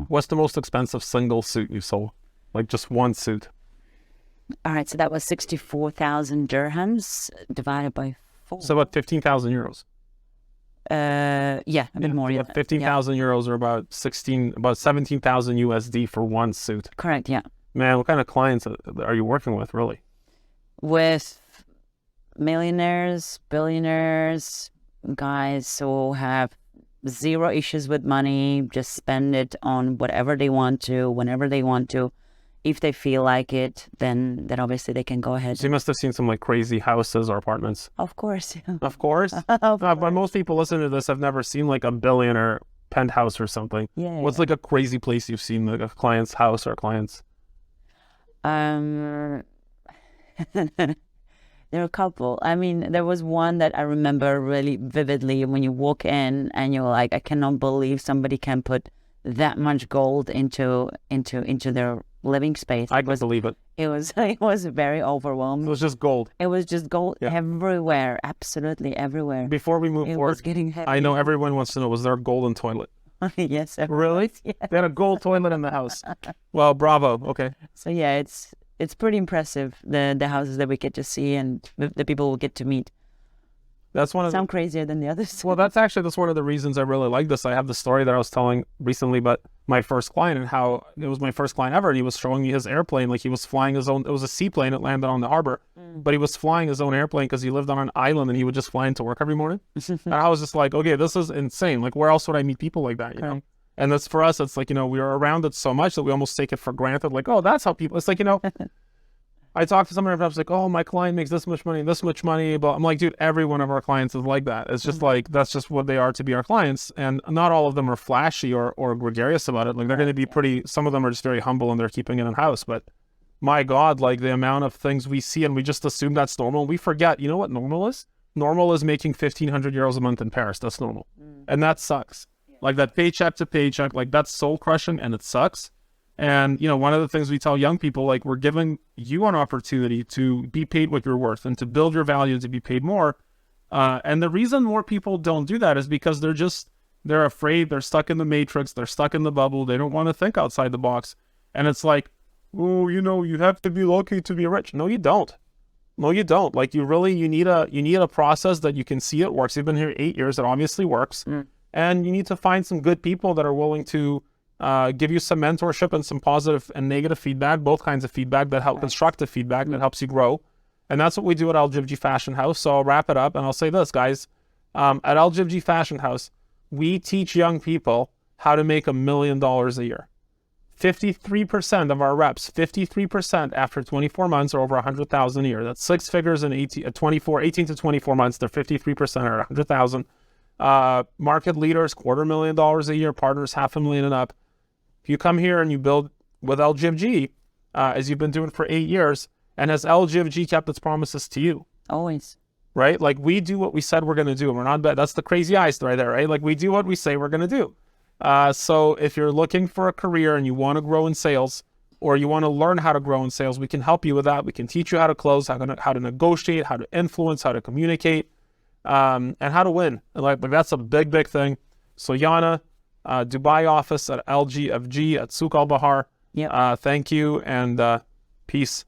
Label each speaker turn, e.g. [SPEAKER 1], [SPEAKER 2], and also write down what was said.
[SPEAKER 1] What's the most expensive single suit you sold? Like just one suit?
[SPEAKER 2] All right, so that was 64,000 dirhams divided by 4.
[SPEAKER 1] So about 15,000 euros.
[SPEAKER 2] Yeah, a bit more. Yeah,
[SPEAKER 1] 15,000 euros or about 17,000 USD for one suit.
[SPEAKER 2] Correct. Yeah.
[SPEAKER 1] Man, what kind of clients are you working with, really?
[SPEAKER 2] With millionaires, billionaires, guys who have zero issues with money, just spend it on whatever they want to, whenever they want to. If they feel like it, then obviously they can go ahead.
[SPEAKER 1] So you must have seen some like crazy houses or apartments.
[SPEAKER 2] Of course.
[SPEAKER 1] Of course. But most people listening to this have never seen like a billionaire penthouse or something.
[SPEAKER 2] Yeah.
[SPEAKER 1] What's like a crazy place you've seen, like a client's house or client's?
[SPEAKER 2] There are a couple. I mean, there was one that I remember really vividly when you walk in and you're like, I cannot believe somebody can put that much gold into their living space.
[SPEAKER 1] I can believe it.
[SPEAKER 2] It was very overwhelming.
[SPEAKER 1] It was just gold.
[SPEAKER 2] It was just gold everywhere, absolutely everywhere.
[SPEAKER 1] Before we move
[SPEAKER 2] It
[SPEAKER 1] forward,
[SPEAKER 2] was getting heavy.
[SPEAKER 1] I know everyone wants to know, was there a golden toilet?
[SPEAKER 2] Yes.
[SPEAKER 1] Really?
[SPEAKER 2] Yeah.
[SPEAKER 1] They had a gold toilet in the house. Well, bravo. Okay.
[SPEAKER 2] So yeah, it's pretty impressive, the houses that we get to see and the people we get to meet.
[SPEAKER 1] That's one of
[SPEAKER 2] Sound crazier than the others.
[SPEAKER 1] Well, that's one of the reasons I really like this. I have the story that I was telling recently about my first client and how it was my first client ever. And he was showing me his airplane, like he was flying his own. It was a seaplane. It landed on the harbor, but he was flying his own airplane because he lived on an island and he would just fly into work every morning. And I was just like, okay, this is insane. Like, where else would I meet people like that? You know? And that's for us. It's like, we are around it so much that we almost take it for granted. Like, oh, that's how people. It's like, I talked to someone and I was like, oh, my client makes this much money, but I'm like, dude, every one of our clients is like that. It's just like, that's just what they are to be our clients. And not all of them are flashy or gregarious about it. Like they're going to be pretty, some of them are just very humble and they're keeping it in-house. But my God, like the amount of things we see and we just assume that's normal. We forget, you know what normal is? Normal is making 1,500 euros a month in Paris. That's normal. And that sucks. Like that paycheck to paycheck, like that's soul crushing and it sucks. And, one of the things we tell young people, like we're giving you an opportunity to be paid what you're worth and to build your value and to be paid more. And the reason more people don't do that is because they're afraid, they're stuck in the matrix, they're stuck in the bubble. They don't want to think outside the box. And it's like, oh, you have to be lucky to be rich. No, you don't. No, you don't. Like you need a process that you can see it works. You've been here 8 years. It obviously works. And you need to find some good people that are willing to give you some mentorship and some positive and negative feedback, both kinds of feedback that help, constructive feedback that helps you grow. And that's what we do at LGFG Fashion House. So I'll wrap it up and I'll say this, guys. At LGFG Fashion House, we teach young people how to make $1 million a year. 53% of our reps, 53% after 24 months are over 100,000 a year. That's six figures in 18 to 24 months. They're 53% are 100,000. Market leaders, $250,000 a year, partners, $500,000 and up. If you come here and you build with LGFG, as you've been doing for 8 years, and has LGFG kept its promises to you?
[SPEAKER 2] Always.
[SPEAKER 1] Right? Like we do what we said we're going to do. We're not bad. That's the crazy eyes right there, right? Like we do what we say we're going to do. So if you're looking for a career and you want to grow in sales, or you want to learn how to grow in sales, we can help you with that. We can teach you how to close, how to negotiate, how to influence, how to communicate, and how to win. Like that's a big, big thing. So Yana, Dubai office at LGFG at Souk Al Bahar.
[SPEAKER 2] Yeah.
[SPEAKER 1] Thank you and peace.